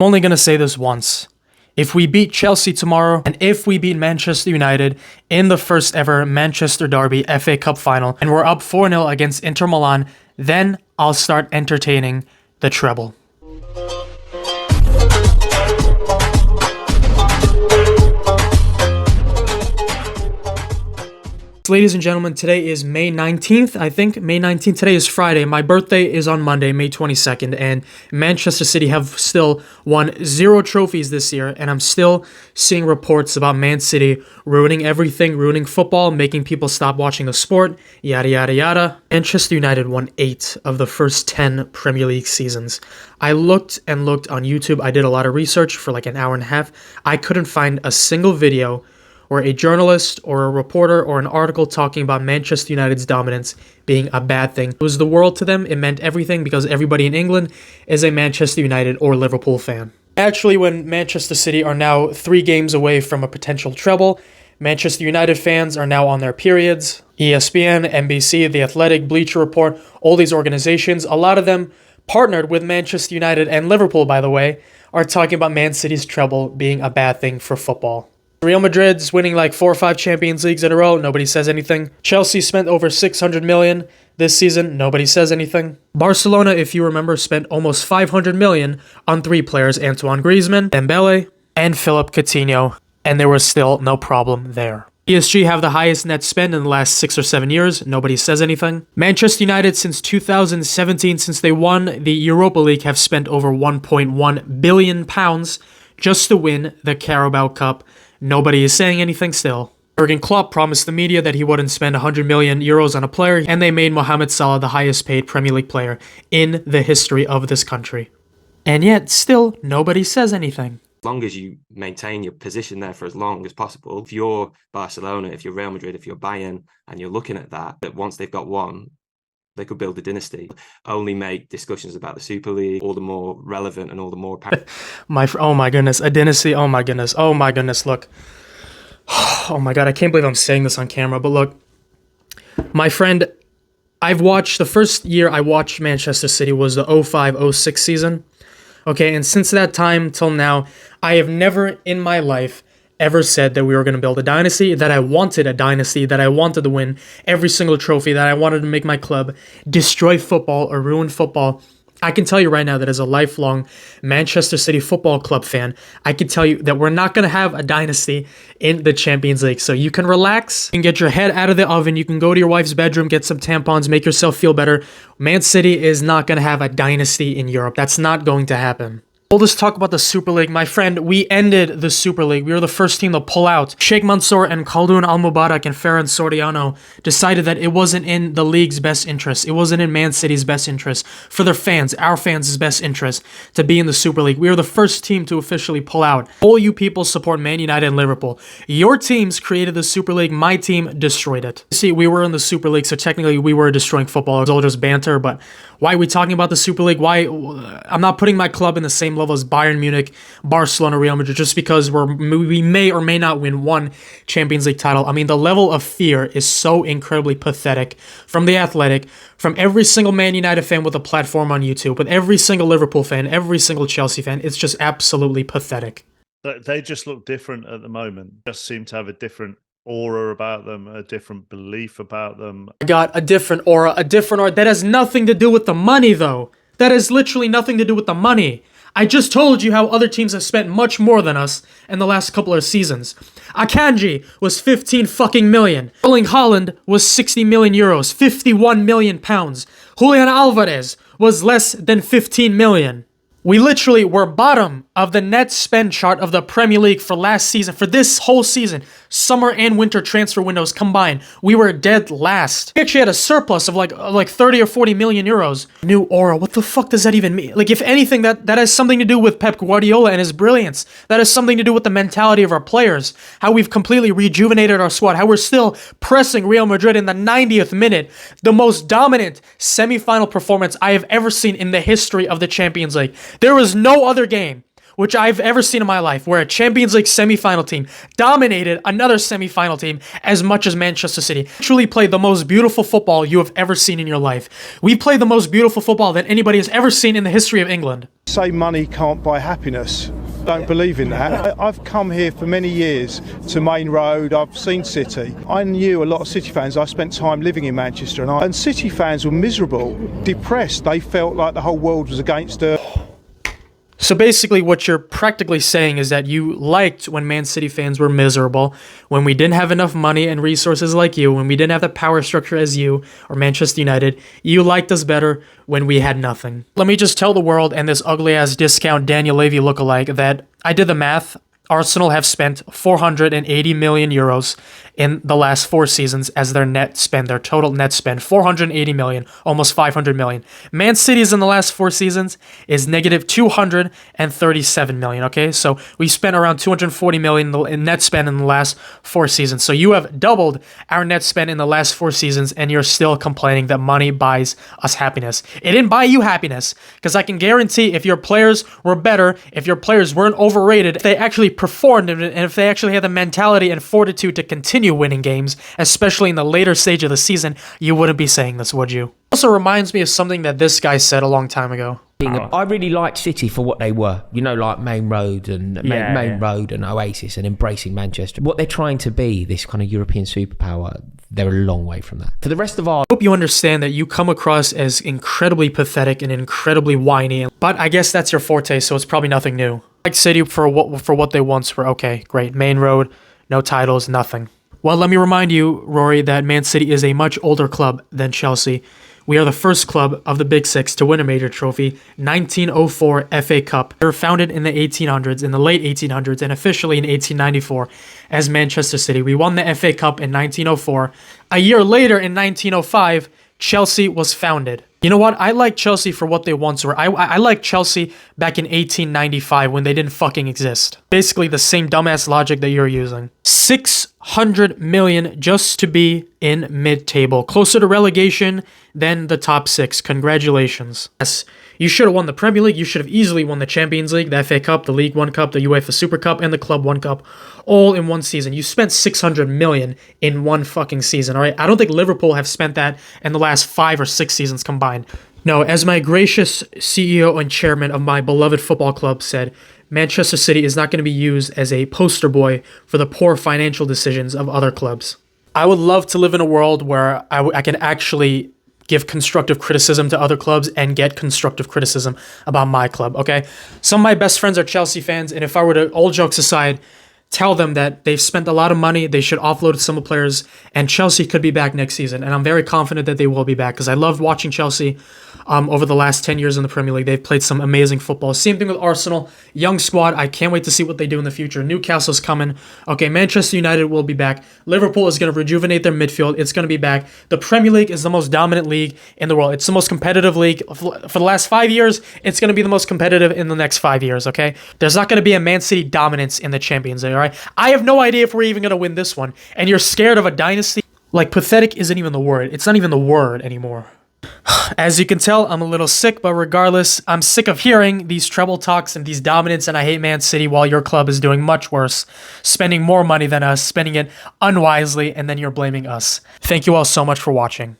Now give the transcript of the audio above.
I'm only going to say this once. If we beat Chelsea tomorrow, and if we beat Manchester United in the first ever Manchester Derby FA Cup final, and we're up 4-0 against Inter Milan, then I'll start entertaining the treble. Ladies and gentlemen, today is May 19th, I think. May 19th. Today is Friday. My birthday is on Monday, May 22nd, and Manchester City have still won 0 trophies this year, and I'm still seeing reports about Man City ruining everything, ruining football, making people stop watching the sport, yada, yada, yada. Manchester United won 8 of the first 10 Premier League seasons. I looked and looked on YouTube. I did a lot of research for like an hour and a half. I couldn't find a single video or a journalist or a reporter or an article talking about Manchester United's dominance being a bad thing. It was the world to them. It meant everything because everybody in England is a Manchester United or Liverpool fan. Actually, when Manchester City are now 3 games away from a potential treble, Manchester United fans are now on their periods. ESPN, NBC, The Athletic, Bleacher Report, all these organizations, a lot of them partnered with Manchester United and Liverpool, by the way, are talking about Man City's treble being a bad thing for football. Real Madrid's winning like 4 or 5 Champions Leagues in a row. Nobody says anything. Chelsea spent over $600 million this season. Nobody says anything. Barcelona, if you remember, spent almost $500 million on 3 players, Antoine Griezmann, Dembele, and Philippe Coutinho, and there was still no problem there. PSG have the highest net spend in the last 6 or 7 years. Nobody says anything. Manchester United, since 2017, since they won the Europa League, have spent over £1.1 billion just to win the Carabao Cup. Nobody is saying anything still. Jurgen Klopp promised the media that he wouldn't spend 100 million euros on a player, and they made Mohamed Salah the highest paid Premier League player in the history of this country. And yet, still, nobody says anything. As long as you maintain your position there for as long as possible, if you're Barcelona, if you're Real Madrid, if you're Bayern, and you're looking at that once they've got one, they could build a dynasty. Only make discussions about the Super League all the more relevant and all the more apparent. Oh my goodness, a dynasty. Oh my goodness. Look. Oh my God, I can't believe I'm saying this on camera, but look, my friend, I've watched the first year I watched Manchester City was the 05-06 season. Okay, and since that time till now, I have never in my life ever said that we were going to build a dynasty, that I wanted a dynasty, that I wanted to win every single trophy, that I wanted to make my club destroy football or ruin football. I can tell you right now that as a lifelong Manchester City Football Club fan, I can tell you that we're not going to have a dynasty in the Champions League. So you can relax and get your head out of the oven. You can go to your wife's bedroom, get some tampons, make yourself feel better. Man City is not going to have a dynasty in Europe. That's not going to happen. We'll just talk about the Super League. My friend, we ended the Super League. We were the first team to pull out. Sheikh Mansour and Khaldoon Al-Mubarak and Ferran Soriano decided that it wasn't in the league's best interest. It wasn't in Man City's best interest. For their fans, our fans' best interest to be in the Super League. We were the first team to officially pull out. All you people support Man United and Liverpool. Your teams created the Super League. My team destroyed it. See, we were in the Super League, so technically we were destroying football. It was all just banter, but why are we talking about the Super League? Why? I'm not putting my club in the same level as Bayern Munich, Barcelona, Real Madrid, just because we may or may not win one Champions League title. I mean, the level of fear is so incredibly pathetic from The Athletic, from every single Man United fan with a platform on YouTube, with every single Liverpool fan, every single Chelsea fan. It's just absolutely pathetic. They just look different at the moment. Just seem to have a different aura about them, a different belief about them. I got a different aura. That has nothing to do with the money, though. That has literally nothing to do with the money. I just told you how other teams have spent much more than us in the last couple of seasons. Akanji was 15 fucking million. Erling Haaland was 60 million euros, 51 million pounds. Julian Alvarez was less than 15 million. We literally were bottom of the net spend chart of the Premier League for last season, for this whole season. Summer and winter transfer windows combined. We were dead last. We actually had a surplus of like 30 or 40 million euros. New aura, what the fuck does that even mean? Like, if anything, that has something to do with Pep Guardiola and his brilliance. That has something to do with the mentality of our players. How we've completely rejuvenated our squad. How we're still pressing Real Madrid in the 90th minute. The most dominant semi-final performance I have ever seen in the history of the Champions League. There was no other game which I've ever seen in my life, where a Champions League semi-final team dominated another semi-final team as much as Manchester City. Truly played the most beautiful football you have ever seen in your life. We played the most beautiful football that anybody has ever seen in the history of England. Say money can't buy happiness. Don't believe in that. I've come here for many years to Main Road. I've seen City. I knew a lot of City fans. I spent time living in Manchester, and City fans were miserable, depressed. They felt like the whole world was against them. So basically what you're practically saying is that you liked when Man City fans were miserable, when we didn't have enough money and resources like you, when we didn't have the power structure as you or Manchester United. You liked us better when we had nothing. Let me just tell the world and this ugly-ass discount Daniel Levy lookalike that I did the math. Arsenal have spent 480 million euros in the last 4 seasons as their net spend, their total net spend, 480 million, almost 500 million. Man City's in the last 4 seasons is negative 237 million, okay? So we spent around 240 million in net spend in the last 4 seasons. So you have doubled our net spend in the last 4 seasons, and you're still complaining that money buys us happiness. It didn't buy you happiness, because I can guarantee if your players were better, if your players weren't overrated, if they actually performed, and if they actually had the mentality and fortitude to continue winning games, especially in the later stage of the season, you wouldn't be saying this, would you? Also reminds me of something that this guy said a long time ago. I really liked City for what they were, you know, like Main Road and Main Road and Oasis and embracing Manchester. What they're trying to be, this kind of European superpower, they're a long way from that. For the rest of our... I hope you understand that you come across as incredibly pathetic and incredibly whiny, but I guess that's your forte, so it's probably nothing new. Like City for what they once were. Okay, great. Main Road, no titles, nothing. Well, let me remind you, Rory, that Man City is a much older club than Chelsea. We are the first club of the Big Six to win a major trophy, 1904 FA Cup. We were founded in the 1800s, in the late 1800s, and officially in 1894 as Manchester City. We won the FA Cup in 1904. A year later, in 1905, Chelsea was founded. You know what? I like Chelsea for what they once were. I like Chelsea back in 1895 when they didn't fucking exist. Basically the same dumbass logic that you're using. 600 million just to be in mid-table. Closer to relegation than the top 6. Congratulations. Yes, you should have won the Premier League. You should have easily won the Champions League, the FA Cup, the League One Cup, the UEFA Super Cup, and the Club One Cup all in one season. You spent 600 million in one fucking season, all right? I don't think Liverpool have spent that in the last 5 or 6 seasons combined. No, as my gracious CEO and chairman of my beloved football club said, Manchester City is not going to be used as a poster boy for the poor financial decisions of other clubs. I would love to live in a world where I can actually give constructive criticism to other clubs and get constructive criticism about my club, okay? Some of my best friends are Chelsea fans, and if I were to, all jokes aside, tell them that they've spent a lot of money, they should offload some players, and Chelsea could be back next season. And I'm very confident that they will be back because I loved watching Chelsea over the last 10 years in the Premier League. They've played some amazing football. Same thing with Arsenal. Young squad. I can't wait to see what they do in the future. Newcastle's coming. Okay, Manchester United will be back. Liverpool is going to rejuvenate their midfield. It's going to be back. The Premier League is the most dominant league in the world. It's the most competitive league. For the last 5 years, it's going to be the most competitive in the next 5 years, okay? There's not going to be a Man City dominance in the Champions League, all right? I have no idea if we're even going to win this one. And you're scared of a dynasty? Like, pathetic isn't even the word. It's not even the word anymore. As you can tell, I'm a little sick, but regardless, I'm sick of hearing these treble talks and these dominance, and I hate Man City while your club is doing much worse, spending more money than us, spending it unwisely, and then you're blaming us. Thank you all so much for watching.